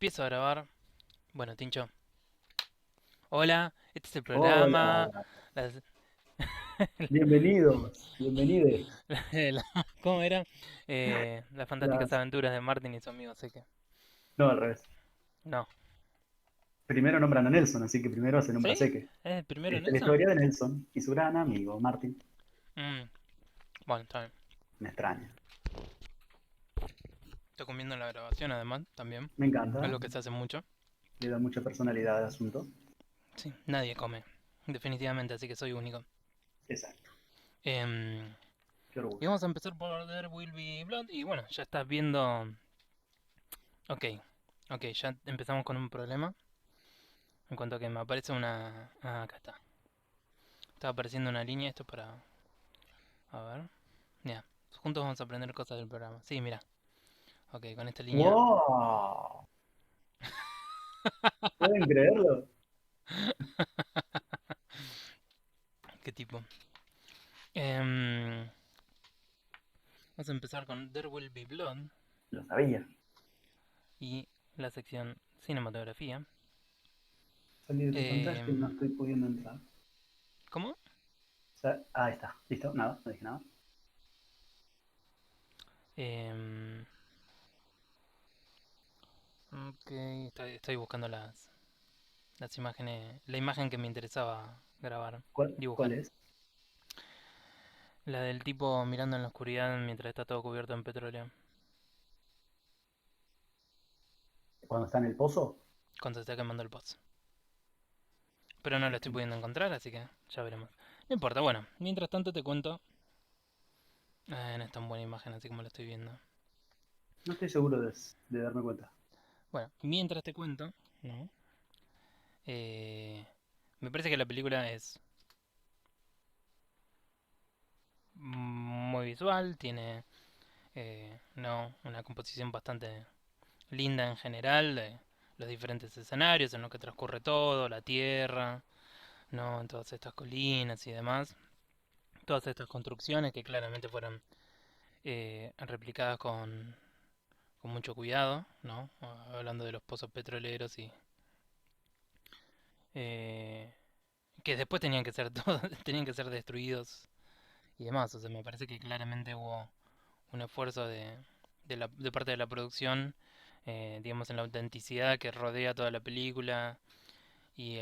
Empiezo a grabar. Bueno, Tincho. Hola, este es el programa. Hola, las- bienvenidos, bienvenides. ¿Cómo era? Las fantásticas Las... aventuras de Martin y su amigo, sé que. No, al revés. No. Primero nombran a Nelson, así que primero se nombra a ¿Sí? Seque. ¿Es el primero Esta es la Nelson? historia de Nelson y su gran amigo, Martin. Mm, bueno, está bien. Me extraña. Estoy comiendo en la grabación, además, también. Me encanta. Algo que se hace mucho. Le da mucha personalidad al asunto. Sí, nadie come. Definitivamente, así que soy único. Exacto. Em, Qué y orgullo. vamos a empezar por There Will Be Blood. Y bueno, ya estás viendo. Ok, ok, ya empezamos con un problema. En cuanto a que me aparece una. Ah, acá está. Está apareciendo una línea, esto para... A ver. Ya. Juntos vamos a aprender cosas del programa. Sí, mira. Ok, con esta línea... ¡Wow! ¿Pueden creerlo? ¿Qué tipo? Em, vamos a empezar con There Will Be Blood Lo sabía. y la sección cinematografía. Salí de tu pantalla y no Em, estoy pudiendo entrar. ¿Cómo? Ahí está. ¿Listo? Nada, no dije nada. Em, ok, estoy buscando las imágenes... La imagen que me interesaba grabar, ¿Cuál dibujar. es? La del tipo mirando en la oscuridad mientras está todo cubierto en petróleo. ¿Cuando está en el pozo? Cuando se está quemando el pozo. Pero no lo estoy pudiendo encontrar, así que ya veremos. No importa, bueno, mientras tanto te cuento. No es tan buena imagen así como lo estoy viendo. No estoy seguro de darme cuenta. Bueno, mientras te cuento, ¿no? Eh, me parece que la película es muy visual, tiene no, una composición bastante linda en general, de los diferentes escenarios en los que transcurre todo, la tierra, ¿no? En todas estas colinas y demás. Todas estas construcciones que claramente fueron replicadas con mucho cuidado, ¿no? Hablando de los pozos petroleros y eh, que después tenían que ser todos, tenían que ser destruidos y demás. O sea, me parece que claramente hubo un esfuerzo de parte de la producción, digamos, en la autenticidad que rodea toda la película y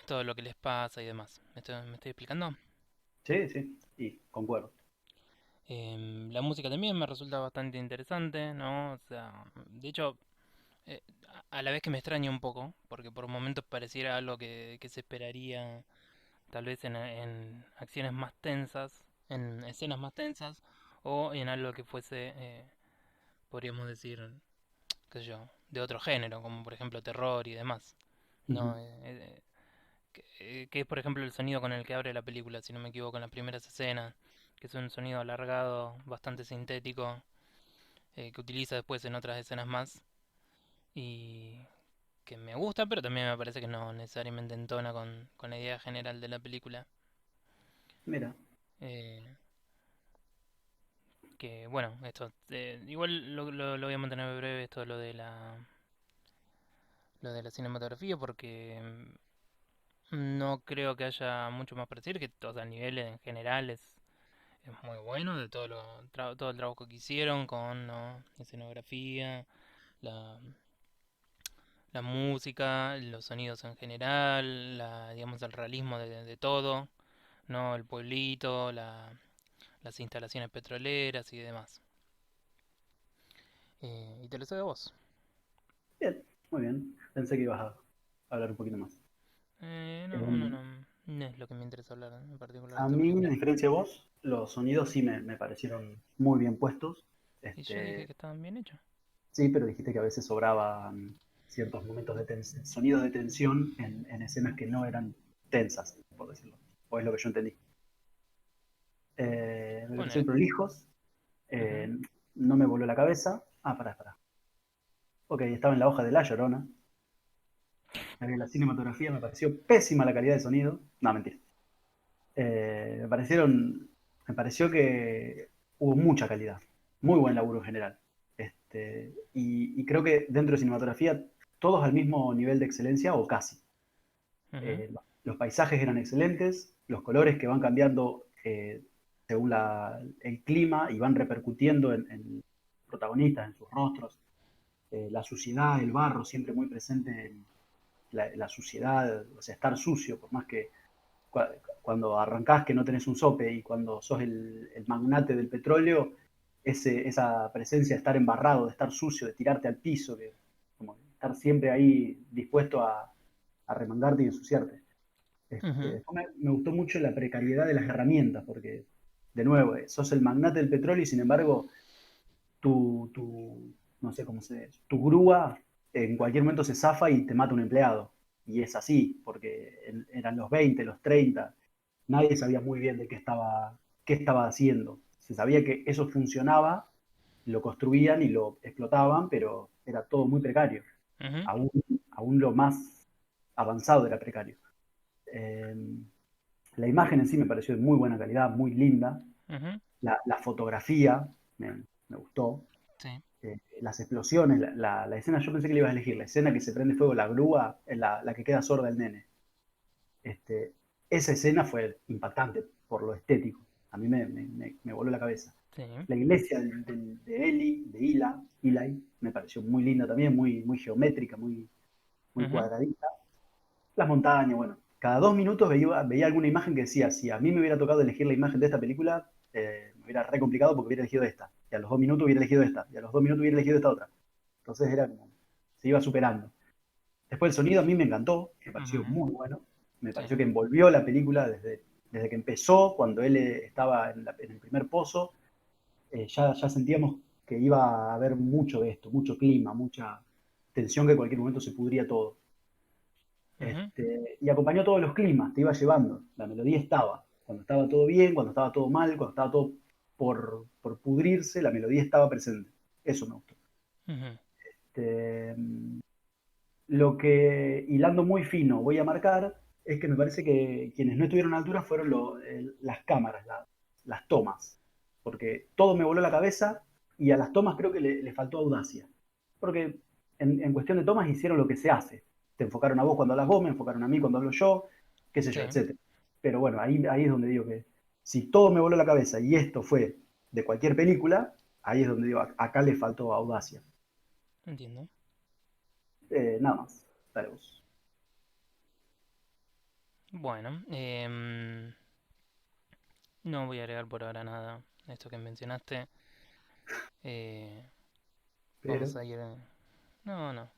todo lo que les pasa y demás. ¿Me estoy explicando? Sí, sí, y concuerdo. La música también me resulta bastante interesante, ¿no? O sea, de hecho, a la vez que me extraña un poco, porque por momentos pareciera algo que se esperaría tal vez en acciones más tensas, en escenas más tensas, o en algo que fuese, podríamos decir, qué sé yo, de otro género, como por ejemplo terror y demás. Ujú. No, que es por ejemplo el sonido con el que abre la película, si no me equivoco, en las primeras escenas, que es un sonido alargado, bastante sintético, que utiliza después en otras escenas más, y que me gusta, pero también me parece que no necesariamente entona con la idea general de la película. Mira, Eh, que bueno, esto, igual lo voy a mantener breve, esto lo de la cinematografía, porque no creo que haya mucho más para decir, que o sea, a nivel en general es muy bueno, de todo el trabajo que hicieron con, ¿no? Escenografía, la, la música, los sonidos en general, digamos el realismo de todo, ¿no? El pueblito, las instalaciones petroleras y demás. Y te lo cedo a vos. bien, muy bien. Pensé que ibas a hablar un poquito más. No, no, Eh, no, no es lo que me interesa hablar en particular de a esta mí, a película. diferencia de vos, los sonidos sí me parecieron muy bien puestos. Y yo dije Este, que estaban bien hechos. sí, pero dijiste que a veces sobraban ciertos momentos de sonidos de tensión en escenas que no eran tensas, por decirlo. O es lo que yo entendí. Me parecieron Ponele. prolijos, Ujú. eh, no me voló la cabeza. Ah, pará, pará. Ok, estaba en la hoja de La Llorona. La cinematografía me pareció pésima la calidad de sonido. No, mentira. Me parecieron, me pareció que hubo mucha calidad, muy buen laburo en general. Y creo que dentro de cinematografía, todos al mismo nivel de excelencia o casi. Ujú, Los paisajes eran excelentes, los colores que van cambiando según el clima y van repercutiendo en protagonistas, en sus rostros. La suciedad, el barro, siempre muy presente, la suciedad, o sea, estar sucio, por más que cuando arrancás que no tenés un sope y cuando sos el magnate del petróleo, esa presencia de estar embarrado, de estar sucio, de tirarte al piso, de como estar siempre ahí dispuesto a remangarte y ensuciarte. ujú, Me gustó mucho la precariedad de las herramientas, porque, de nuevo, sos el magnate del petróleo y sin embargo, no sé cómo se dice, tu grúa en cualquier momento se zafa y te mata un empleado. Y es así, porque eran los 20 los 30 nadie sabía muy bien de qué estaba haciendo. Se sabía que eso funcionaba, lo construían y lo explotaban, pero era todo muy precario. ujú, Aún, aún lo más avanzado era precario. Eh, la imagen en sí me pareció de muy buena calidad, muy linda. ujú. La fotografía me gustó. Sí. Las explosiones, la escena, yo pensé que le ibas a elegir, la escena que se prende fuego la grúa, la que queda sorda el nene. Este, esa escena fue impactante por lo estético. A mí me voló la cabeza. Sí. La iglesia de Eli, de Eli, me pareció muy linda también, muy geométrica, muy Ujú, cuadradita. Las montañas, bueno, cada 2 minutos veía alguna imagen que decía, si a mí me hubiera tocado elegir la imagen de esta película, me hubiera re complicado porque hubiera elegido esta. Y a los 2 minutos hubiera elegido esta. Y a los 2 minutos hubiera elegido esta otra. Entonces era como, se iba superando. Después el sonido a mí me encantó, me pareció ujú. muy bueno. Me Sí. pareció que envolvió la película desde que empezó, cuando él estaba en el primer pozo, ya sentíamos que iba a haber mucho de esto, mucho clima, mucha tensión que en cualquier momento se pudría todo. Ujú, Y acompañó todos los climas, te iba llevando. La melodía estaba. Cuando estaba todo bien, cuando estaba todo mal, cuando estaba todo por pudrirse, la melodía estaba presente. Eso me gustó. ujú, Este, lo que, hilando muy fino, voy a marcar es que me parece que quienes no estuvieron a la altura fueron las cámaras, las tomas. Porque todo me voló la cabeza y a las tomas creo que le faltó audacia. Porque en cuestión de tomas hicieron lo que se hace. Te enfocaron a vos cuando hablas vos, me enfocaron a mí cuando hablo yo, qué sé sí. yo, etcétera. Pero bueno, ahí es donde digo que si todo me voló la cabeza y esto fue de cualquier película, ahí es donde digo, acá le faltó audacia. Entiendo. Nada más. Dale vos. Bueno, no voy a agregar por ahora nada a esto que mencionaste. Eh, Pero vamos a ir. No, no.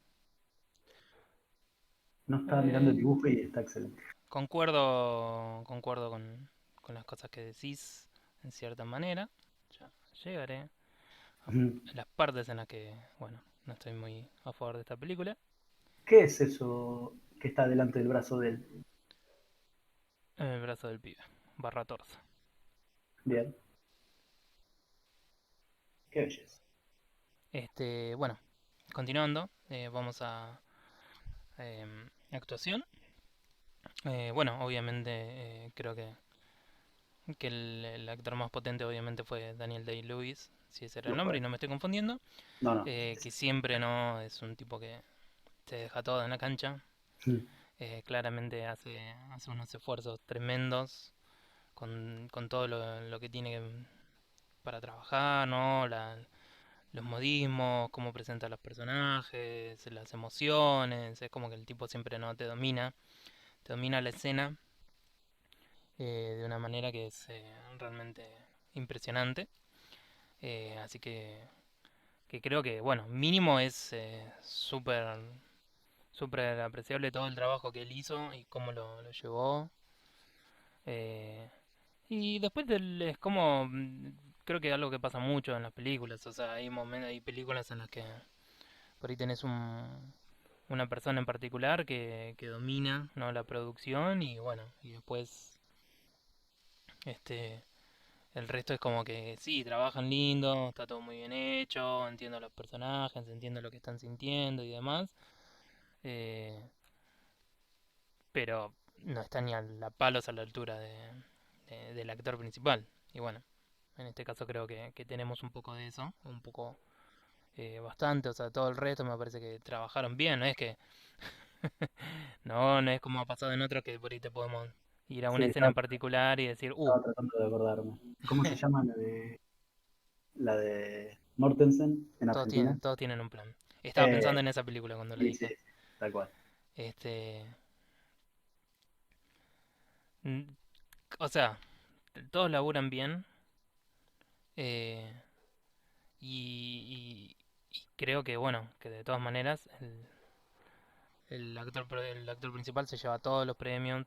no estaba mirando el Eh, dibujo y está excelente. concuerdo con las cosas que decís, en cierta manera. Ya llegaré Ujú. a las partes en las que, bueno, no estoy muy a favor de esta película. ¿Qué es eso que está delante del brazo de él? El brazo del pibe, barra torso. Bien, qué belleza. Bueno, continuando, vamos a actuación. Bueno, obviamente creo que el actor más potente obviamente fue Daniel Day-Lewis, si ese era el Lo nombre fue. y no me estoy confundiendo. No, no. Que siempre no es un tipo que te deja todo en la cancha. Ujú. Claramente hace unos esfuerzos tremendos con todo lo que tiene para trabajar, ¿no? Los modismos, cómo presenta a los personajes, las emociones. Es como que el tipo siempre no te domina la escena de una manera que es realmente impresionante. Así que creo que, bueno, mínimo es súper apreciable todo el trabajo que él hizo y cómo lo llevó. Eh, y después es como, creo que algo que pasa mucho en las películas, o sea, hay películas en las que por ahí tenés una persona en particular que domina, ¿no? La producción y bueno, y después este el resto es como que sí, trabajan lindo, está todo muy bien hecho, entiendo a los personajes, entiendo lo que están sintiendo y demás, eh, pero no está ni a la palos a la altura del actor principal. Y bueno, en este caso creo que tenemos un poco de eso, un poco bastante, o sea, todo el resto me parece que trabajaron bien, no es que, no, no es como ha pasado en otros que por ahí te podemos ir a Sí, una escena en particular y decir, estaba tratando de acordarme. ¿Cómo se llama la de Mortensen en Argentina? todos tienen un plan. Estaba Eh, pensando en esa película cuando lo sí, sí, dije. sí, tal cual. Este, mm, o sea, todos laburan bien, eh, y creo que, bueno, que de todas maneras el actor principal se lleva todos los premios,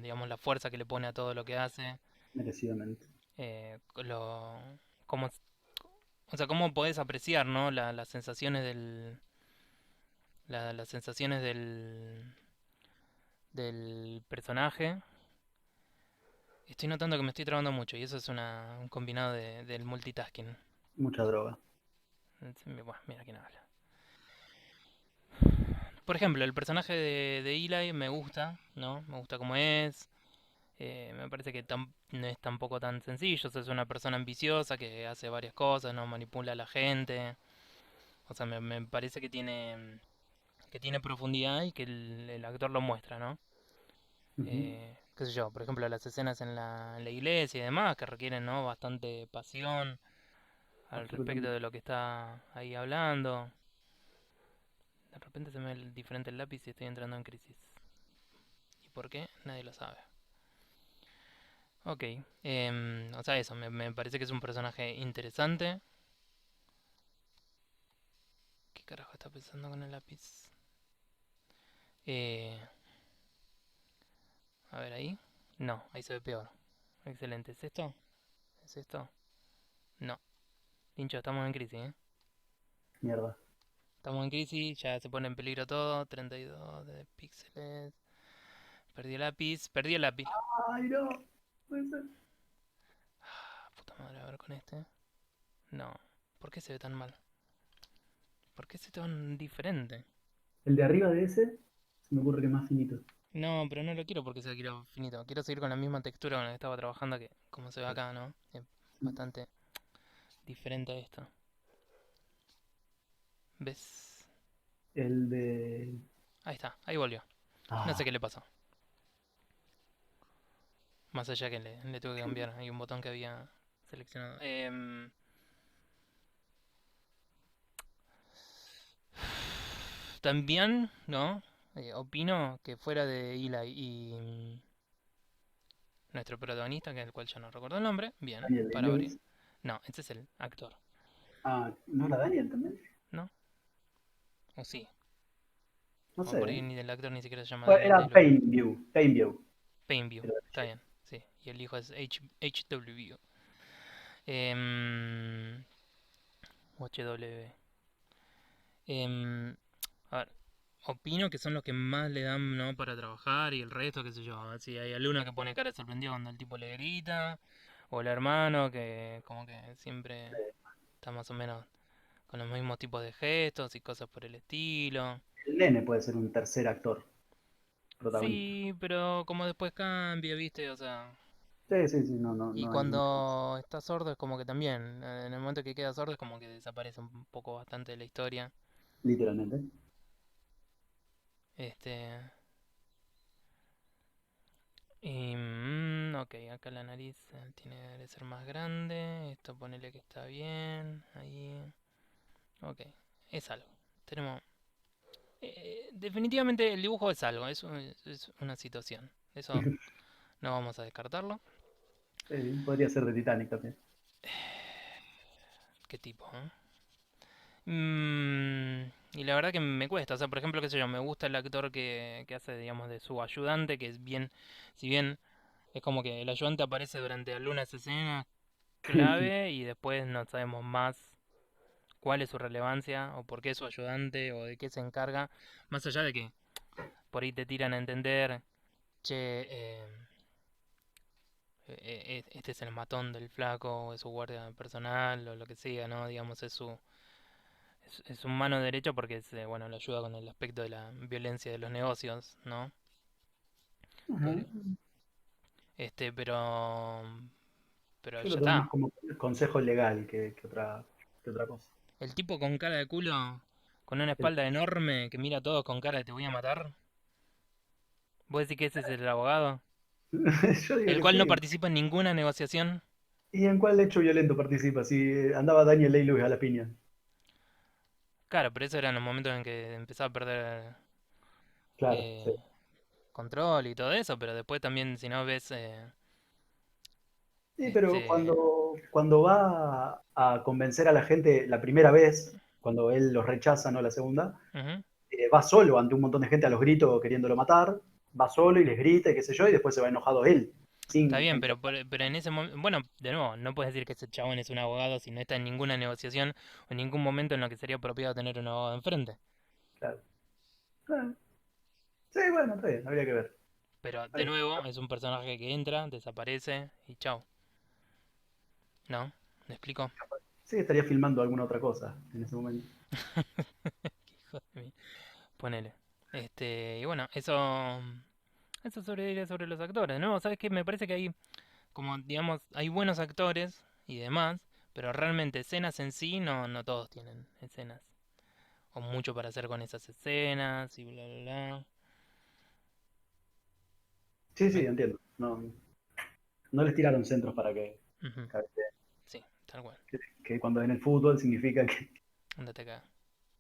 digamos, la fuerza que le pone a todo lo que hace, Merecidamente. eh, lo, cómo, o sea, cómo podés apreciar, ¿no? Las sensaciones las sensaciones del personaje. Estoy notando que me estoy trabando mucho y eso es un combinado del multitasking. Mucha droga. Bueno, mira quién habla. Por ejemplo, el personaje de Eli me gusta, ¿no? Me gusta cómo es. Me parece que no es tampoco tan sencillo. O sea, es una persona ambiciosa que hace varias cosas, ¿no? Manipula a la gente. O sea, me parece que tiene profundidad y que el actor lo muestra, ¿no? Ujú. Qué sé yo, por ejemplo, las escenas en la iglesia y demás que requieren, ¿no? Bastante pasión al respecto Absolutamente. de lo que está ahí hablando. De repente se me ve diferente el lápiz y estoy entrando en crisis. ¿Y por qué? Nadie lo sabe. Ok, o sea, eso, me parece que es un personaje interesante. ¿Qué carajo está pensando con el lápiz? Eh, a ver ahí. No, ahí se ve peor. Excelente. ¿Es esto? ¿Es esto? No. Pincho, estamos en crisis, ¿eh? Mierda. Estamos en crisis, ya se pone en peligro todo. 32 de píxeles. Perdí el lápiz, perdí el lápiz. Ay, no. Puede ser. Ah, puta madre, a ver con este. No. ¿Por qué se ve tan mal? ¿Por qué se ve tan diferente? El de arriba de ese se me ocurre que es más finito. No, pero no lo quiero porque sea quiero finito. Quiero seguir con la misma textura con la que estaba trabajando que como se ve acá, ¿no? Es bastante diferente a esto. ¿Ves? El de. Ahí está, ahí volvió. No sé Ah, qué le pasó. Más allá que le tuve que cambiar. Hay un botón que había seleccionado. También, ¿no? Opino que fuera de Eli y nuestro protagonista, que es el cual ya no recuerdo el nombre, bien, Daniel para abrir. Day-Lewis. No, este es el actor, Ah, ¿no era Daniel también? ¿no? O sí. No O sé, por ahí ¿eh? ni el actor ni siquiera se llama Bueno, Daniel era Day-Lewis. Plainview. Plainview. Painview, Era el está apellido. bien, sí. Y el hijo es HW. Em, HW. Em, a ver, opino que son los que más le dan, ¿no? Para trabajar y el resto, qué sé yo. Si hay alguno que pone cara de sorprendido cuando el tipo le grita. O el hermano que como que siempre está más o menos con los mismos tipos de gestos y cosas por el estilo. El nene puede ser un tercer actor protagonista. Sí, pero como después cambia, ¿viste? O sea, Sí, sí, sí, no, no, y no hay mucho más. cuando está sordo es como que también, en el momento que queda sordo es como que desaparece un poco bastante de la historia. Literalmente. Este, y, ok, acá la nariz tiene que ser más grande. Esto ponele que está bien. Ahí. Ok, es algo. Tenemos. Definitivamente el dibujo es algo, es una situación. Eso no vamos a descartarlo. Podría ser de Titanic también. ¿Qué tipo, eh? Y la verdad que me cuesta. O sea, por ejemplo, qué sé yo, me gusta el actor que hace, digamos, de su ayudante, que es bien. Si bien es como que el ayudante aparece durante algunas escenas clave y después no sabemos más cuál es su relevancia o por qué es su ayudante o de qué se encarga. Más allá de que por ahí te tiran a entender, che, este es el matón del flaco, o es su guardia personal, o lo que sea, ¿no? Digamos, es su mano derecha porque es, bueno, le ayuda con el aspecto de la violencia de los negocios, ¿no? Ajá. Eh, pero Yo lo ya tomo más está. como consejo legal que otra cosa. El tipo con cara de culo, con una El- espalda enorme, que mira a todos con cara de te voy a matar. ¿Vos decís que ese es el abogado? Yo digo El que cual no sí. participa en ninguna negociación. ¿Y en cuál hecho violento participa? Si andaba Daniel Ley-Lewis a la piña. Claro, pero eso eran los momentos en que empezaba a perder Claro, sí. eh, control y todo eso, pero después también si no ves Sí, pero este cuando va a convencer a la gente la primera vez, cuando él los rechaza, no la segunda, ujú. va solo ante un montón de gente a los gritos queriéndolo matar, va solo y les grita y qué sé yo, y después se va enojado él, Está sin bien, pero, enfrentar. pero en ese momento, bueno, de nuevo, no puedes decir que ese chabón es un abogado si no está en ninguna negociación o en ningún momento en lo que sería apropiado tener un abogado enfrente. Claro. Ah, sí, bueno, está bien, habría que ver. Pero de Habría que- nuevo, es un personaje que entra, desaparece y chao. ¿No? ¿Me explico? Sí, estaría filmando alguna otra cosa en ese momento. Hijo de mí. Ponele. Y bueno, eso sobre los actores, ¿no? ¿Sabes qué? Me parece que hay, como digamos, hay buenos actores y demás, pero realmente escenas en sí no todos tienen escenas. O mucho para hacer con esas escenas y bla bla bla. Sí, sí, Me- entiendo. No, no les tiraron centros para que, Ujú. Sí, tal cual. que cuando en el fútbol significa que Andate acá.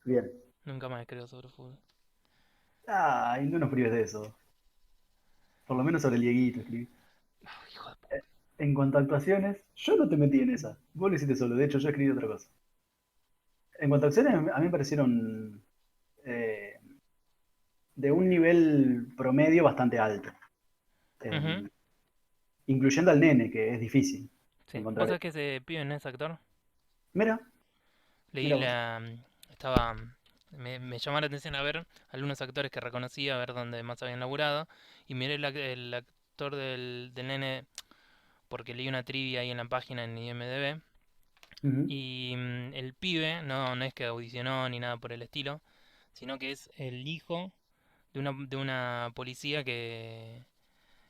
bien. Nunca más escribo sobre fútbol. Ay, no nos prives de eso. Por lo menos sobre el Dieguito escribí. Oh, hijo de puta. En cuanto a actuaciones, yo no te metí en esa. Vos lo hiciste solo. De hecho, yo escribí otra cosa. En cuanto a acciones, a mí me parecieron eh, de un nivel promedio bastante alto. Ujú. Eh, incluyendo al nene, que es difícil Sí. ¿Vos encontrar sabés eso. que ese pibe no es actor? Mira, Leí mira vos. la... Estaba... Me llamó la atención a ver algunos actores que reconocía, a ver dónde más habían laburado. Y miré el actor del nene porque leí una trivia ahí en la página en IMDb. Ujú. Y el pibe no es que audicionó ni nada por el estilo, sino que es el hijo de una policía que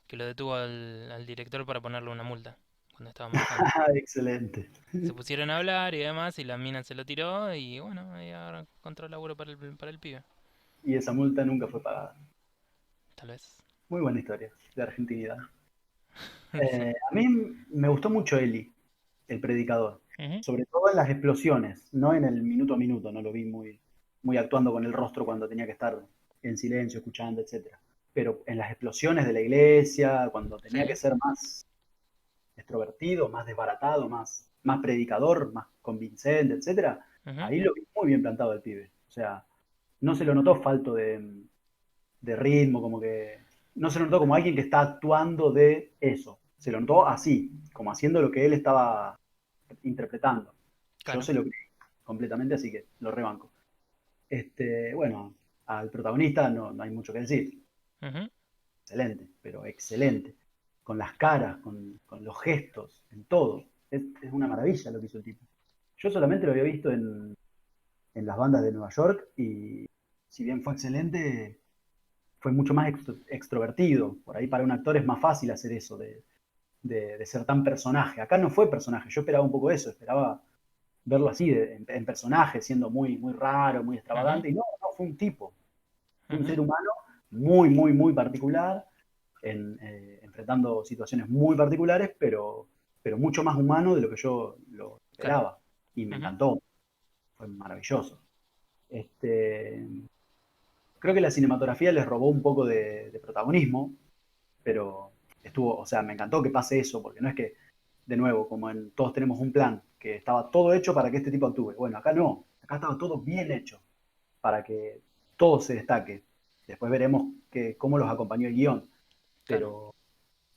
lo detuvo al director para ponerle una multa cuando estaba manejando. Ah, excelente. Se pusieron a hablar y demás, y la mina se lo tiró, y bueno, ahí ahora encontró laburo para el pibe, Y esa multa nunca fue pagada. tal vez. Muy buena historia de argentinidad. Sí. A mí me gustó mucho Eli, el predicador. Ujú. Sobre todo en las explosiones, no en el minuto a minuto, no lo vi muy actuando con el rostro cuando tenía que estar en silencio, escuchando, etcétera. Pero en las explosiones de la iglesia, cuando tenía que Sí. ser más extrovertido, más desbaratado, más predicador, más convincente, etcétera, Ujú. ahí lo vi muy bien plantado el pibe. O sea, no se lo notó falto de ritmo, como que no se lo notó como alguien que está actuando de eso. Se lo notó así, como haciendo lo que él estaba interpretando. Yo Claro. se lo creí completamente, así que lo rebanco. Bueno, al protagonista no hay mucho que decir. Ujú. Excelente, pero excelente. Con las caras, con los gestos, en todo. Es una maravilla lo que hizo el tipo. Yo solamente lo había visto en las bandas de Nueva York y si bien fue excelente, fue mucho más extrovertido. Por ahí para un actor es más fácil hacer eso, de ser tan personaje. Acá no fue personaje, yo esperaba un poco eso, esperaba verlo así, en personaje, siendo muy raro, muy Ujú. extravagante, y no, fue un tipo, fue un Ujú. ser humano muy particular, enfrentando situaciones muy particulares, pero mucho más humano de lo que yo lo Claro. esperaba. Y me Ujú. encantó, fue maravilloso. Este, creo que la cinematografía les robó un poco de protagonismo, pero estuvo, o sea, me encantó que pase eso, porque no es que, de nuevo, como en Todos tenemos un plan, que estaba todo hecho para que este tipo actúe. Bueno, acá no, acá estaba todo bien hecho para que todo se destaque. Después veremos cómo los acompañó el guión, Claro.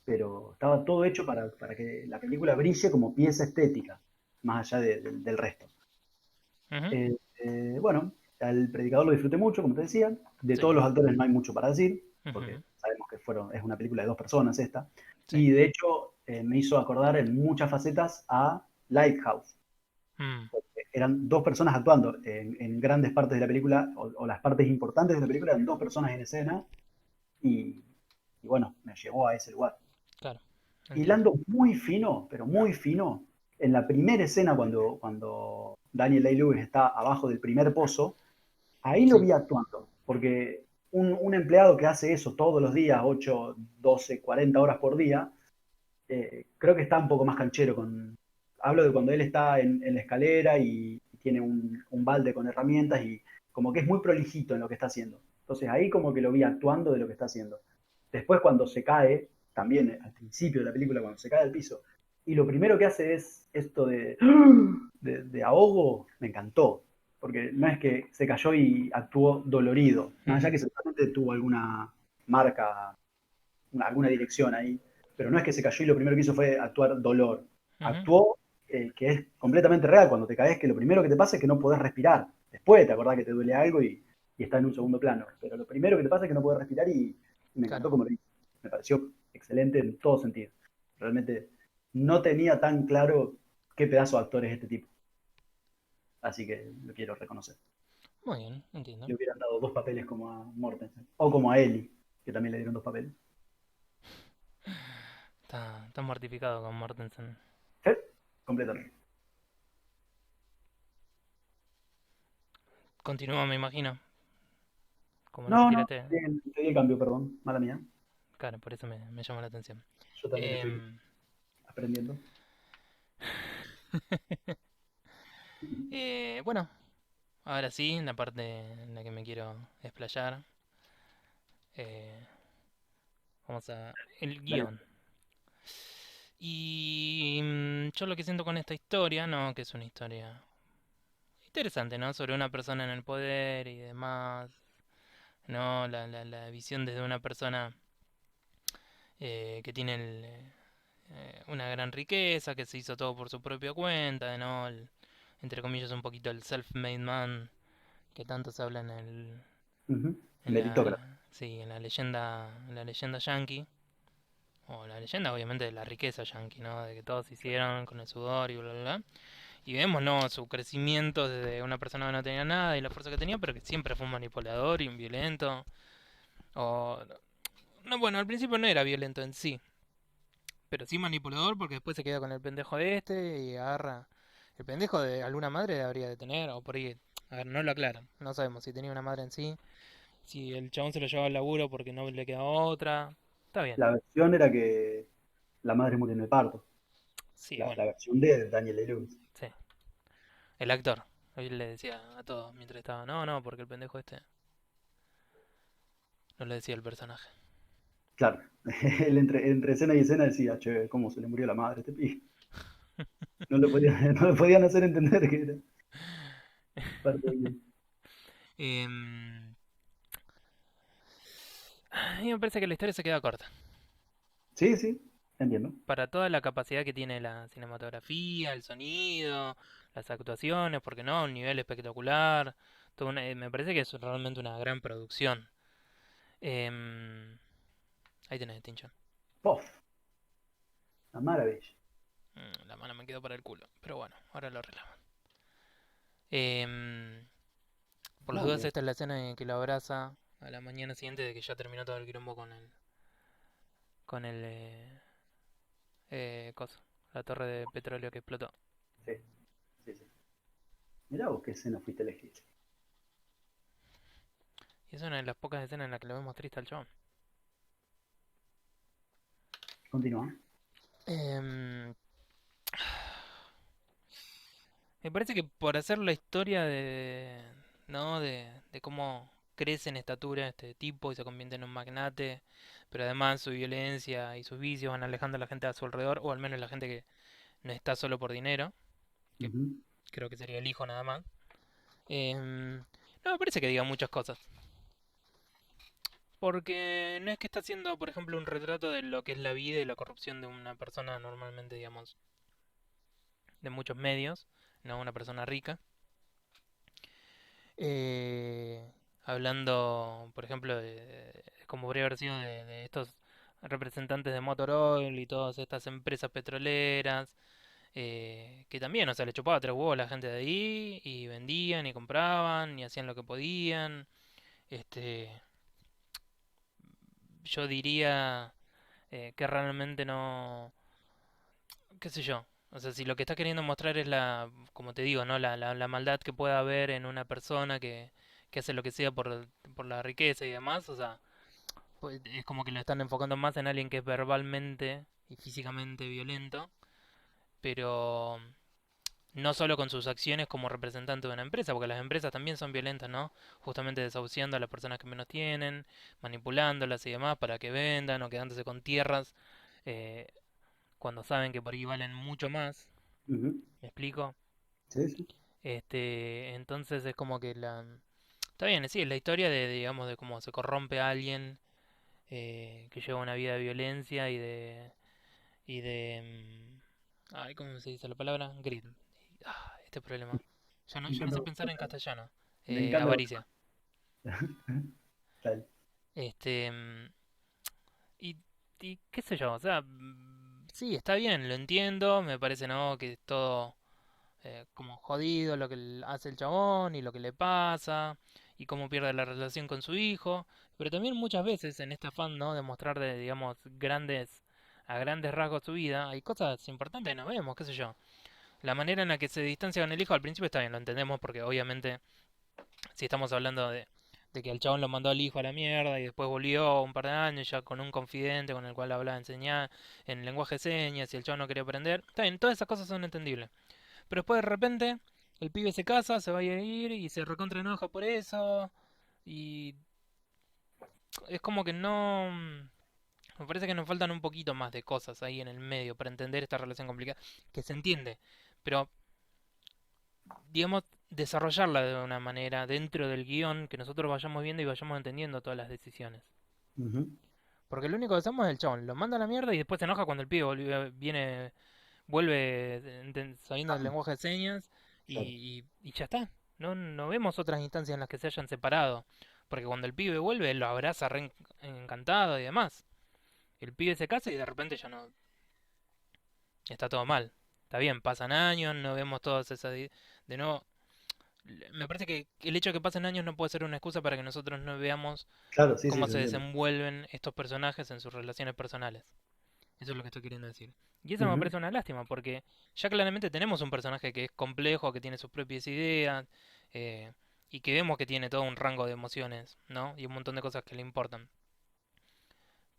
pero, pero estaba todo hecho para que la película brille como pieza estética, más allá del resto. Ujú. Bueno, al predicador lo disfruté mucho, como te decía. De todos Sí. los actores no hay mucho para decir, porque Ujú. sabemos que es una película de dos personas esta. Sí. Y de hecho me hizo acordar en muchas facetas a Lighthouse. Mm. Eran dos personas actuando en grandes partes de la película, o las partes importantes de la película, eran dos personas en escena, y, y bueno, me llevó a ese lugar. Claro. Entiendo. Hilando muy fino, pero muy fino, en la primera escena cuando Daniel Day-Lewis está abajo del primer pozo, ahí lo Sí. vi actuando, porque un empleado que hace eso todos los días, 8, 12, 40 horas por día, creo que está un poco más canchero con... Hablo de cuando él está en la escalera y tiene un balde con herramientas y como que es muy prolijito en lo que está haciendo. Entonces ahí como que lo vi actuando de lo que está haciendo. Después cuando se cae, también al principio de la película, cuando se cae al piso, y lo primero que hace es esto de ahogo, me encantó. Porque no es que se cayó y actuó dolorido, más allá Ujú, que seguramente tuvo alguna marca, alguna dirección ahí, pero no es que se cayó y lo primero que hizo fue actuar dolor. ujú, Actuó, que es completamente real, cuando te caes, que lo primero que te pasa es que no podés respirar. Después te acordás que te duele algo y está en un segundo plano, pero lo primero que te pasa es que no podés respirar y me claro. encantó como lo hizo. Me pareció excelente en todo sentido. Realmente no tenía tan claro qué pedazo de actor es este tipo, así que lo quiero reconocer. Muy bien, entiendo. Le hubieran dado dos papeles como a Mortensen, o como a Ellie, que también le dieron dos papeles. Está mortificado con Mortensen. Sí, completamente. Continúa, me imagino. Como no se No, no, tiraste. te di el cambio, perdón, mala mía. Claro, por eso me llamó la atención. Yo también estoy Em, aprendiendo. bueno, ahora sí, la parte en la que me quiero explayar. eh, vamos a... El Dale. guión. Y yo lo que siento con esta historia, ¿no? Que es una historia interesante, ¿no? Sobre una persona en el poder y demás, ¿no? La visión desde una persona que tiene una gran riqueza, que se hizo todo por su propia cuenta, ¿no? Entre comillas, un poquito el self-made man que tanto se habla Ujú. en Meritócrata. sí, en la leyenda yankee, o la leyenda obviamente de la riqueza yankee, ¿no? De que todos se hicieron con el sudor y bla, bla, bla. Y vemos, ¿no? Su crecimiento desde una persona que no tenía nada y la fuerza que tenía, pero que siempre fue un manipulador y un violento. O, no, bueno, al principio no era violento en sí, pero sí manipulador porque después se queda con el pendejo de este y agarra. El pendejo de alguna madre habría de tener, o por ahí. A ver, no lo aclaran. No sabemos si tenía una madre en sí. Si el chabón se lo llevaba al laburo porque no le quedaba otra. Está bien. La versión era que la madre murió en el parto. Sí, La, bueno. la versión de Daniel Day-Lewis. Sí. El actor. Él le decía a todos mientras estaba. No, no, porque el pendejo este. No le decía el personaje. Claro. Él entre escena y escena decía, che, ¿cómo se le murió la madre a este pibe? No le podían hacer entender que era parte de él. Em, a mí me parece que la historia se queda corta. Sí, sí, entiendo. Para toda la capacidad que tiene la cinematografía, el sonido, las actuaciones, porque no, un nivel espectacular. Me parece que es realmente una gran producción. Em, ahí tenés, Tincho. Pof, una maravilla. La mano me quedó para el culo, pero bueno, ahora lo arreglamos. Em, por las No, dudas, que esta es la escena en que lo abraza a la mañana siguiente de que ya terminó todo el quilombo con el coso, la torre de petróleo que explotó. sí, sí, sí. Mirá vos qué escena fuiste a elegir. Y es una de las pocas escenas en las que lo vemos triste al chabón. Continúa. Em, Me parece que por hacer la historia ¿no? De cómo crece en estatura este tipo y se convierte en un magnate, pero además su violencia y sus vicios van alejando a la gente a su alrededor, o al menos la gente que no está solo por dinero, que Ujú. creo que sería el hijo nada más. Em, no me parece que diga muchas cosas, porque no es que está haciendo, por ejemplo, un retrato de lo que es la vida y la corrupción de una persona normalmente, digamos, de muchos medios, no una persona rica. Hablando, por ejemplo, como podría haber sido de estos representantes de Motorola y todas estas empresas petroleras, que también, o sea, le chupaba tres huevos a la gente de ahí y vendían y compraban y hacían lo que podían. Este, yo diría que realmente no, qué sé yo. O sea, si lo que estás queriendo mostrar es como te digo, ¿no? La maldad que pueda haber en una persona que hace lo que sea por la riqueza y demás, o sea, pues es como que lo están enfocando más en alguien que es verbalmente y físicamente violento, pero no solo con sus acciones como representante de una empresa, porque las empresas también son violentas, ¿no? Justamente desahuciando a las personas que menos tienen, manipulándolas y demás para que vendan o quedándose con tierras eh, cuando saben que por ahí valen mucho más. Ujú. ¿Me explico? Sí, sí. Entonces es como que está bien, sí, es la historia digamos, de cómo se corrompe a alguien que lleva una vida de violencia ay, ¿cómo se dice la palabra? Greed. Este problema. Me Ya no sé encanta, pensar en castellano. me encanta lo que Avaricia. tal. Este, y, y qué sé yo, o sea, sí, está bien, lo entiendo, me parece, ¿no? Que es todo como jodido lo que hace el chabón y lo que le pasa y cómo pierde la relación con su hijo, pero también muchas veces en este afán, ¿no? De mostrar digamos, a grandes rasgos su vida, hay cosas importantes que no vemos, qué sé yo. La manera en la que se distancia con el hijo al principio está bien, lo entendemos porque obviamente si estamos hablando de que el chabón lo mandó al hijo a la mierda y después volvió un par de años ya con un confidente con el cual hablaba enseñar en lenguaje de señas y el chabón no quería aprender, está bien, todas esas cosas son entendibles. Pero después de repente el pibe se casa, se va a ir y se recontra enoja por eso y es como que no... Me parece que nos faltan un poquito más de cosas ahí en el medio para entender esta relación complicada, que se entiende, pero digamos, desarrollarla de una manera dentro del guión que nosotros vayamos viendo y vayamos entendiendo todas las decisiones. Ujú. Porque lo único que hacemos es el chabón, lo manda a la mierda y después se enoja cuando el pibe vuelve sabiendo el lenguaje de señas Claro. y ya está. No vemos otras instancias en las que se hayan separado. Porque cuando el pibe vuelve, él lo abraza encantado y demás. El pibe se casa y de repente ya no, está todo mal. Está bien, pasan años, no vemos todas esas... De nuevo, me parece que el hecho de que pasen años no puede ser una excusa para que nosotros no veamos Claro, sí, sí, cómo se se entiende. desenvuelven estos personajes en sus relaciones personales. Eso es lo que estoy queriendo decir. Y eso me Ujú. parece una lástima, porque ya claramente tenemos un personaje que es complejo, que tiene sus propias ideas, eh, y que vemos que tiene todo un rango de emociones, ¿no? Y un montón de cosas que le importan.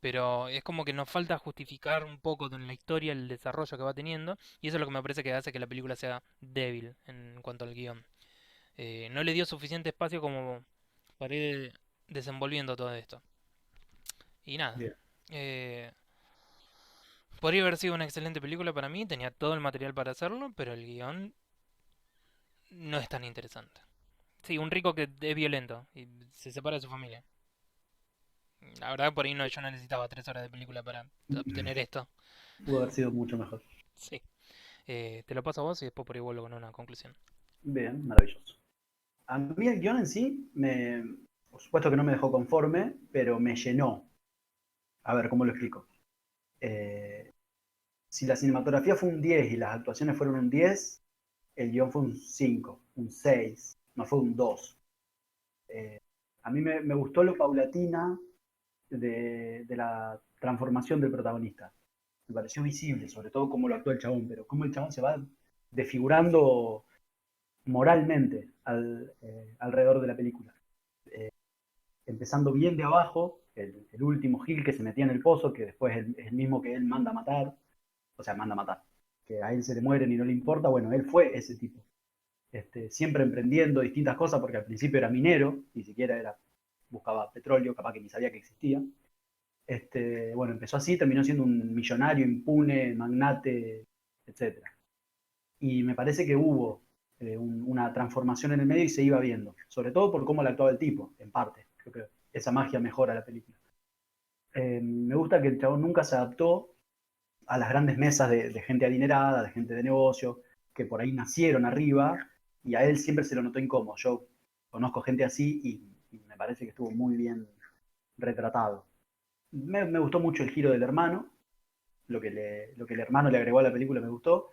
Pero es como que nos falta justificar un poco en la historia el desarrollo que va teniendo, y eso es lo que me parece que hace que la película sea débil en cuanto al guión. No le dio suficiente espacio como para ir desenvolviendo todo esto. Y nada. Bien. eh, Podría haber sido una excelente película para mí, tenía todo el material para hacerlo, pero el guión no es tan interesante. Sí, un rico que es violento y se separa de su familia. La verdad, por ahí no, yo no necesitaba 3 horas de película para obtener esto. Pudo haber sido mucho mejor. Sí. Te lo paso a vos y después por ahí vuelvo con una conclusión. Bien, maravilloso. A mí el guión en sí, por supuesto que no me dejó conforme, pero me llenó. A ver, ¿cómo lo explico? Eh, si la cinematografía fue un 10 y las actuaciones fueron un 10, el guión fue un 5, un 6, no fue un 2. A mí me gustó lo paulatina de la transformación del protagonista. Me pareció visible, sobre todo cómo lo actúa el chabón, pero cómo el chabón se va desfigurando moralmente alrededor de la película. Empezando bien de abajo, el último Gil que se metía en el pozo, que después es el mismo que él manda a matar, o sea, manda a matar, que a él se le mueren y no le importa, bueno, él fue ese tipo. Siempre emprendiendo distintas cosas, porque al principio era minero, ni siquiera buscaba petróleo, capaz que ni sabía que existía. Bueno, empezó así, terminó siendo un millonario, impune, magnate, etcétera. Y me parece que hubo una transformación en el medio y se iba viendo, sobre todo por cómo le actuaba el tipo, en parte. Creo que esa magia mejora la película. Me gusta que el chabón nunca se adaptó a las grandes mesas de gente adinerada, de gente de negocio, que por ahí nacieron arriba, y a él siempre se lo notó incómodo. Yo conozco gente así y me parece que estuvo muy bien retratado. Me gustó mucho el giro del hermano, lo que el hermano le agregó a la película me gustó,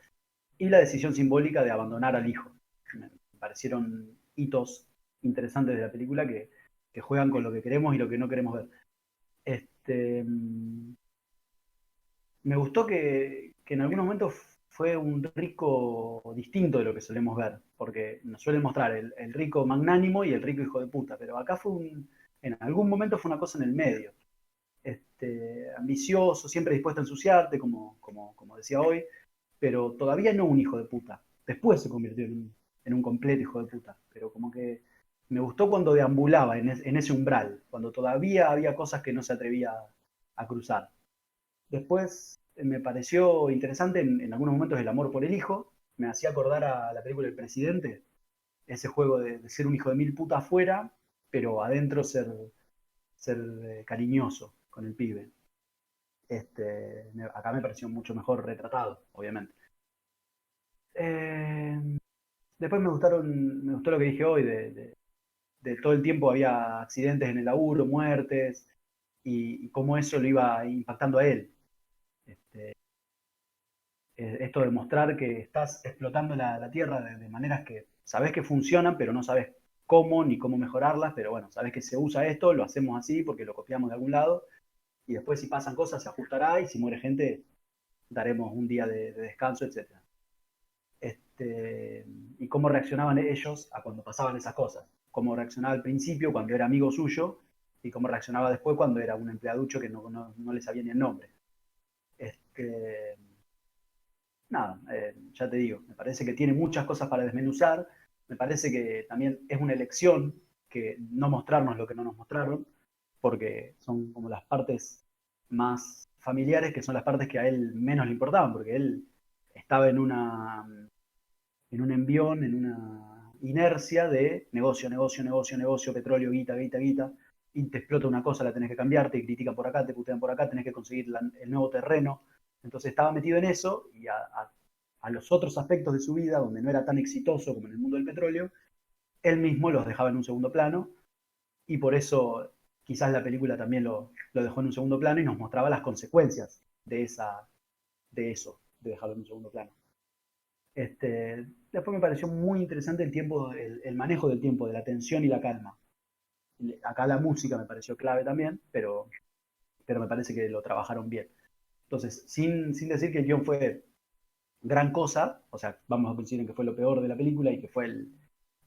y la decisión simbólica de abandonar al hijo. Me parecieron hitos interesantes de la película que juegan con lo que queremos y lo que no queremos ver. Me gustó que en algunos momentos fue un rico distinto de lo que solemos ver, porque nos suelen mostrar el rico magnánimo y el rico hijo de puta, pero acá en algún momento fue una cosa en el medio. Ambicioso, siempre dispuesto a ensuciarte, como decía hoy, pero todavía no un hijo de puta. Después se convirtió en un completo hijo de puta, pero como que me gustó cuando deambulaba en ese umbral, cuando todavía había cosas que no se atrevía a cruzar. Después me pareció interesante en algunos momentos el amor por el hijo, me hacía acordar a la película El Presidente, ese juego de ser un hijo de mil putas afuera, pero adentro ser cariñoso con el pibe. Acá me pareció mucho mejor retratado, obviamente. Eh, Después me gustó lo que dije hoy, de todo el tiempo había accidentes en el laburo, muertes, y cómo eso lo iba impactando a él. Este, Esto de mostrar que estás explotando la tierra de maneras que sabes que funcionan, pero no sabes cómo ni cómo mejorarlas, pero bueno, sabes que se usa esto, lo hacemos así porque lo copiamos de algún lado, y después si pasan cosas se ajustará, y si muere gente daremos un día de descanso, etcétera. Y cómo reaccionaban ellos a cuando pasaban esas cosas, cómo reaccionaba al principio cuando era amigo suyo y cómo reaccionaba después cuando era un empleaducho que no le sabía ni el nombre. Este, Nada, ya te digo, me parece que tiene muchas cosas para desmenuzar, me parece que también es una elección que no mostrarnos lo que no nos mostraron, porque son como las partes más familiares, que son las partes que a él menos le importaban, porque él estaba en un envión, en una inercia de negocio, negocio, negocio, negocio, petróleo, guita, guita, guita, y te explota una cosa, la tenés que cambiar, te critican por acá, te putean por acá, tenés que conseguir el nuevo terreno. Entonces estaba metido en eso y a los otros aspectos de su vida, donde no era tan exitoso como en el mundo del petróleo, él mismo los dejaba en un segundo plano y por eso quizás la película también lo dejó en un segundo plano y nos mostraba las consecuencias de eso, de dejarlo en un segundo plano. Después me pareció muy interesante el tiempo, el manejo del tiempo, de la tensión y la calma. Acá la música me pareció clave también, pero me parece que lo trabajaron bien. Entonces, sin decir que el guión fue gran cosa, o sea, vamos a coincidir en que fue lo peor de la película y que fue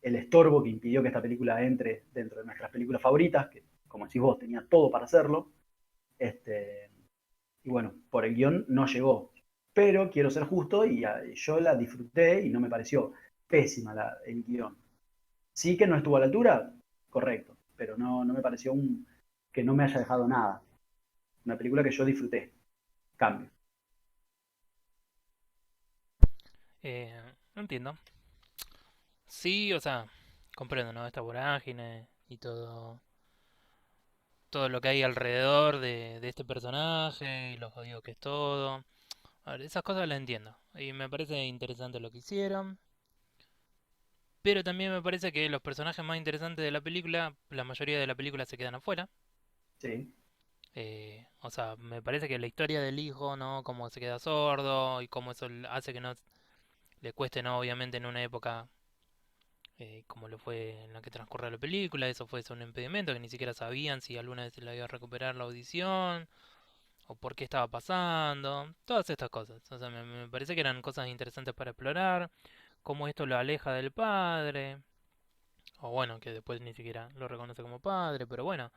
el estorbo que impidió que esta película entre dentro de nuestras películas favoritas, que como decís vos, tenía todo para hacerlo. Este, y bueno, por el guión no llegó. Pero quiero ser justo y yo la disfruté y no me pareció pésima el guión. Sí que no estuvo a la altura, correcto, pero no me pareció que no me haya dejado nada. Una película que yo disfruté. Cambio. No entiendo. Sí, o sea, comprendo, ¿no? Esta vorágine y todo lo que hay alrededor de este personaje y lo jodido que es todo. A ver, esas cosas las entiendo. Y me parece interesante lo que hicieron. Pero también me parece que los personajes más interesantes de la película, la mayoría de la película se quedan afuera. Sí, O sea, me parece que la historia del hijo, ¿no? Cómo se queda sordo y cómo eso hace que no le cueste, ¿no? Obviamente en una época como lo fue en la que transcurre la película, eso fue un impedimento que ni siquiera sabían si alguna vez se le iba a recuperar la audición o por qué estaba pasando, todas estas cosas. O sea, me parece que eran cosas interesantes para explorar, cómo esto lo aleja del padre, o bueno, que después ni siquiera lo reconoce como padre, pero bueno,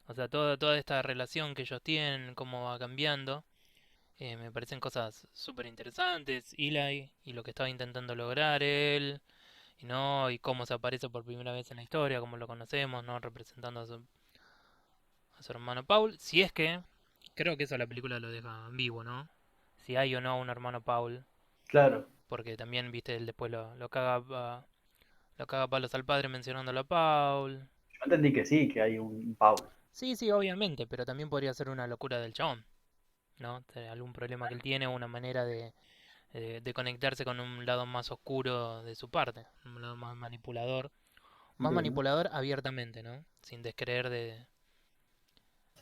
o sea, toda esta relación que ellos tienen, cómo va cambiando. Me parecen cosas súper interesantes, Eli, y lo que estaba intentando lograr él, y no, y cómo se aparece por primera vez en la historia, cómo lo conocemos, ¿no? Representando a su hermano Paul. Si es que, creo que eso la película lo deja en vivo, ¿no? Si hay o no un hermano Paul, claro. porque también, viste, él después lo caga a palos al padre mencionándolo a Paul. Yo entendí que sí, que hay un Paul. Sí, sí, obviamente, pero también podría ser una locura del chabón, ¿no? Algún problema que él tiene, una manera de conectarse con un lado más oscuro de su parte, un lado más manipulador. Más Bien. manipulador abiertamente, ¿no? Sin descreer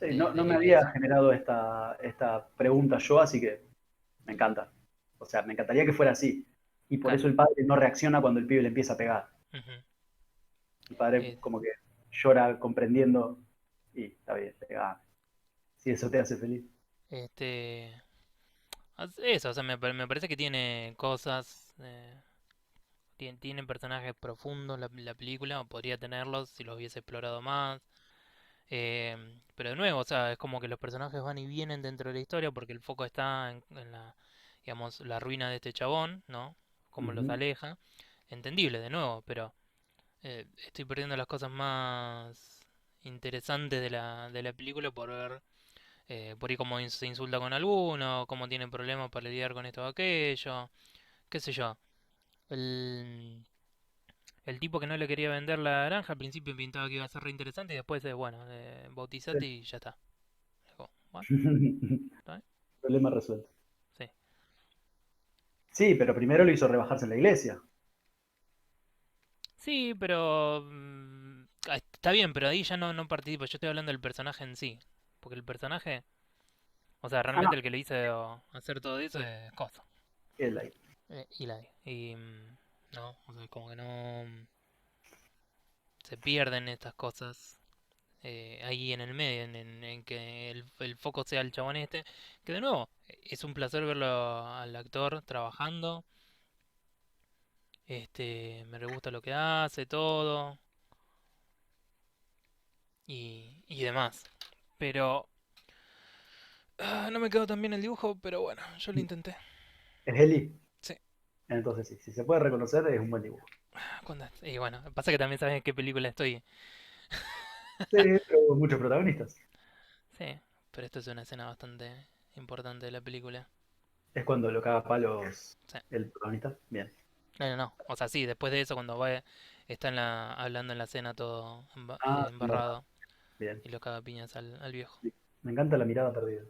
Sí, de no la me había iglesia. generado esta pregunta yo, así que me encanta. O sea, me encantaría que fuera así. Y por Claro. eso el padre no reacciona cuando el pibe le empieza a pegar. Ujú. El padre Eh, como que llora comprendiendo y está bien, pega. Si eso te hace feliz. este, Eso, o sea, me parece que tiene cosas, tiene personajes profundos la película, o podría tenerlos si los hubiese explorado más. Pero de nuevo, o sea, es como que los personajes van y vienen dentro de la historia porque el foco está en la, digamos, la ruina de este chabón, ¿no? Cómo los Ujú. aleja. Entendible, de nuevo, pero estoy perdiendo las cosas más interesantes de la película por ver, por ahí cómo se insulta con alguno, cómo tiene problemas para lidiar con esto o aquello, qué sé yo. El, el tipo que no le quería vender la naranja al principio pintaba que iba a ser re interesante y después, bueno, bautizate y ya está. Digo, bueno, ¿está bien? Problema resuelto. Sí. Sí, pero primero lo hizo rebajarse en la iglesia. Sí, pero está bien, pero ahí ya no participo. Yo estoy hablando del personaje en sí. Porque el personaje, o sea, Ah, no, realmente el que le hizo hacer todo eso es Coso, Eli. Eli. Y no, o sea, como que no se pierden estas cosas ahí en el medio, en que el foco sea el chabón este. Que de nuevo, es un placer verlo al actor trabajando. Me re gusta lo que hace, todo. Y demás. Pero no me quedó tan bien el dibujo, pero bueno, yo lo intenté. ¿Es Eli? Sí. Entonces sí, si se puede reconocer es un buen dibujo. Y bueno, pasa que también sabes en qué película estoy. Sí, pero muchos protagonistas. Sí, pero esto es una escena bastante importante de la película. Es cuando lo caga a palos Sí. el protagonista. Bien. No. O sea, sí, después de eso, cuando va, está hablando en la cena todo Ah, sí, en verdad. embarrado Bien. y lo caga a piñas al viejo. Sí. Me encanta la mirada perdida.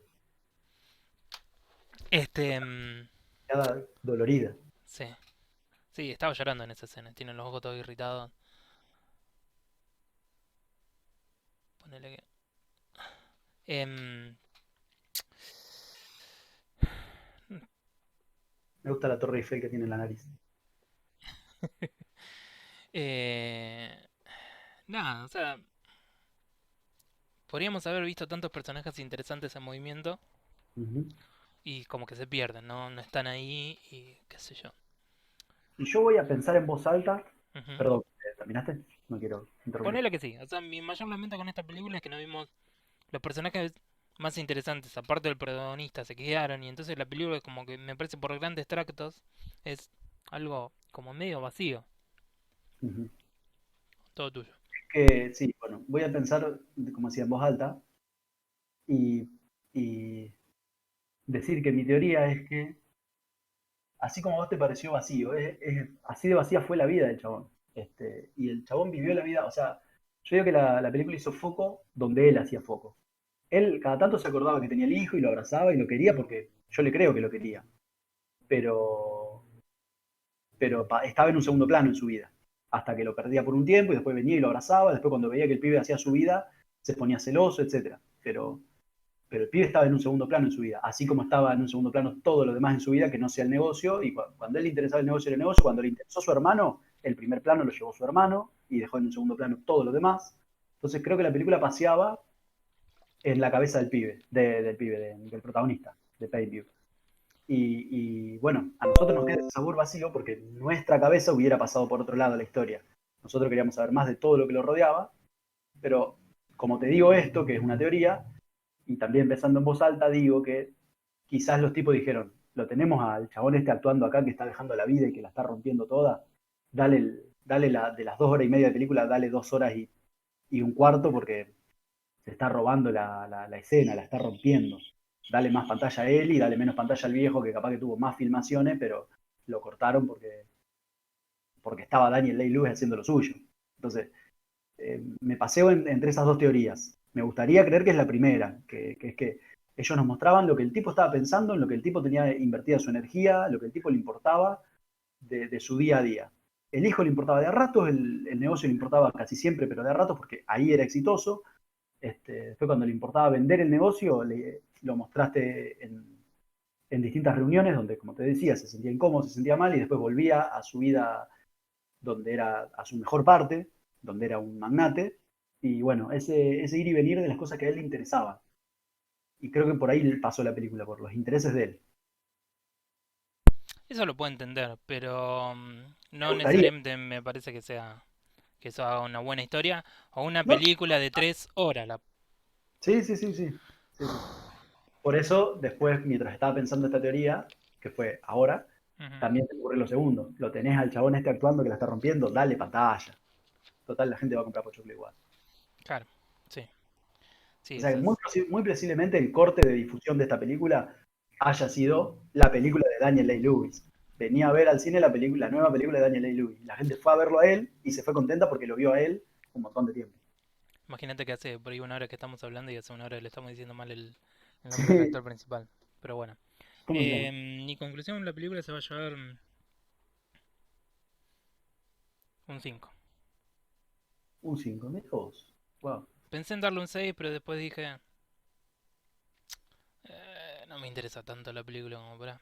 Este. mm, Mirada dolorida. sí. Sí, estaba llorando en esa escena. Tiene los ojos todos irritados. Ponele que. Em, Me gusta la Torre Eiffel que tiene en la nariz. eh, nada, o sea, podríamos haber visto tantos personajes interesantes en movimiento Ujú. y como que se pierden, ¿no? No están ahí y qué sé yo. Y yo voy a pensar en voz alta. Ujú. Perdón, ¿terminaste? No quiero interrumpir. Ponele que sí. O sea, mi mayor lamento con esta película es que no vimos los personajes más interesantes, aparte del protagonista, se quedaron y entonces la película como que me parece por grandes tractos es algo como medio vacío. Ujú. Todo tuyo. Que sí, bueno, voy a pensar, como decía, en voz alta y, y decir que mi teoría es que, así como a vos te pareció vacío, así de vacía fue la vida del chabón. Y el chabón vivió la vida, o sea, yo digo que la película hizo foco donde él hacía foco. Él cada tanto se acordaba que tenía el hijo y lo abrazaba y lo quería porque yo le creo que lo quería, pero, pero estaba en un segundo plano en su vida, hasta que lo perdía por un tiempo y después venía y lo abrazaba, después cuando veía que el pibe hacía su vida, se ponía celoso, etcétera. Pero el pibe estaba en un segundo plano en su vida, así como estaba en un segundo plano todo lo demás en su vida que no sea el negocio, y cuando él le interesaba el negocio era el negocio, cuando le interesó su hermano, el primer plano lo llevó su hermano y dejó en un segundo plano todo lo demás. Entonces creo que la película paseaba en la cabeza del pibe, del protagonista, de Plainview. Bueno, a nosotros nos queda ese sabor vacío porque nuestra cabeza hubiera pasado por otro lado la historia. Nosotros queríamos saber más de todo lo que lo rodeaba, pero como te digo esto, que es una teoría, y también pensando en voz alta, digo que quizás los tipos dijeron, lo tenemos al chabón este actuando acá que está dejando la vida y que la está rompiendo toda, de las 2 horas y media de película, dale 2 horas y un cuarto porque se está robando la escena, la está rompiendo. Dale más pantalla a él y dale menos pantalla al viejo que capaz que tuvo más filmaciones, pero lo cortaron porque estaba Daniel Day-Lewis haciendo lo suyo. Entonces, me paseo entre esas dos teorías. Me gustaría creer que es la primera, que es que ellos nos mostraban lo que el tipo estaba pensando, en lo que el tipo tenía invertida su energía, lo que el tipo le importaba de su día a día. El hijo le importaba de a ratos, el negocio le importaba casi siempre, pero de a ratos porque ahí era exitoso. Después cuando le importaba vender el negocio, lo mostraste en distintas reuniones donde, como te decía, se sentía incómodo, se sentía mal y después volvía a su vida donde era a su mejor parte, donde era un magnate. Y bueno, ese ir y venir de las cosas que a él le interesaban. Y creo que por ahí pasó la película, por los intereses de él. Eso lo puedo entender, pero Me no gustaría. necesariamente me parece que eso haga una buena historia o una No, película de 3 horas. sí, sí, sí, sí. Sí, sí. Por eso, después, mientras estaba pensando esta teoría, que fue ahora, Ujú. también te ocurre lo segundo. Lo tenés al chabón este actuando que la está rompiendo, dale pantalla. Total, la gente va a comprar Pochoclo igual. Claro, sí, sí, O sea, eso que es. muy posiblemente el corte de difusión de esta película haya sido la película de Daniel Day-Lewis. Venía a ver al cine la película, la nueva película de Daniel Day-Lewis. La gente fue a verlo a él y se fue contenta porque lo vio a él un montón de tiempo. Imagínate que hace por ahí 1 hora que estamos hablando y hace 1 hora le estamos diciendo mal el nombre del Sí, actor principal. Pero bueno. ¿cómo se llama? Mi conclusión, la película se va a llevar un 5. Un 5, mira vos. Wow, Pensé en darle un 6, pero después dije, no me interesa tanto la película como para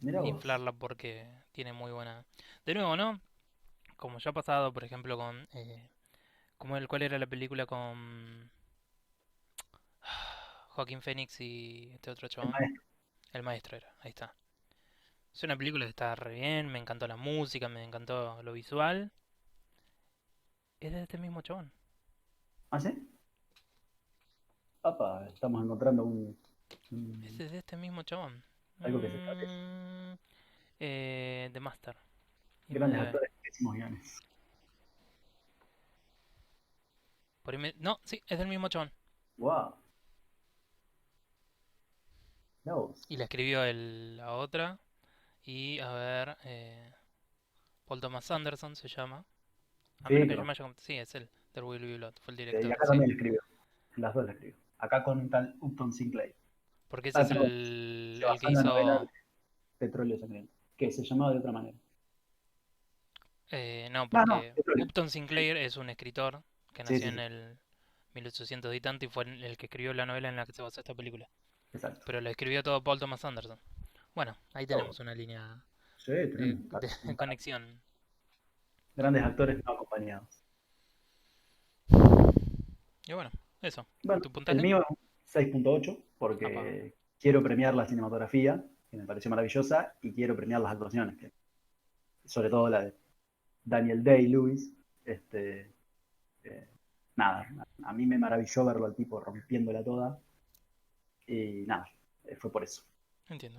mira vos. inflarla porque tiene muy buena... De nuevo, ¿no? Como ya ha pasado, por ejemplo, con... ¿cuál era la película con Joaquín Phoenix y este otro El chabón? maestro. El maestro era, ahí está. Es una película que está re bien, me encantó la música, me encantó lo visual. Es de este mismo chabón. ¿Ah, sí? Papá, estamos encontrando Ese es de este mismo chabón. algo que se parece. Mm, The Master. Grandes IMDb. actores, pésimos guiones. No, sí, es del mismo chabón. Wow, mira vos. Y la escribió la otra. Y a ver, Paul Thomas Anderson se llama. A menos Sí, que yo me conozco. haya... Sí, es él. There Will Be Blood. Fue el Y director, acá sí. también lo escribió. En las dos la escribió. Acá con un tal Upton Sinclair. Porque ese Ah, es perdón. el, Se el que basó en la novela hizo... Petróleo Sangriento, que se llamaba de otra manera. No, No, no, porque Petróleo. Upton Sí, Sinclair es un escritor que sí, nació sí, en sí. el 1800 y tanto y fue el que escribió la novela en la que se basó esta película. Exacto. Pero la escribió todo Paul Thomas Anderson. Bueno, ahí Oh, tenemos una línea sí, de, tenemos de conexión. grandes actores no acompañados. Y bueno, eso. Bueno, ¿Tu el puntaje? mío es un 6.8 Apa. porque quiero premiar la cinematografía, que me pareció maravillosa, y quiero premiar las actuaciones, sobre todo la de Daniel Day-Lewis. Este, eh, nada, a mí me maravilló verlo al tipo rompiéndola toda y nada, fue por eso. Entiendo.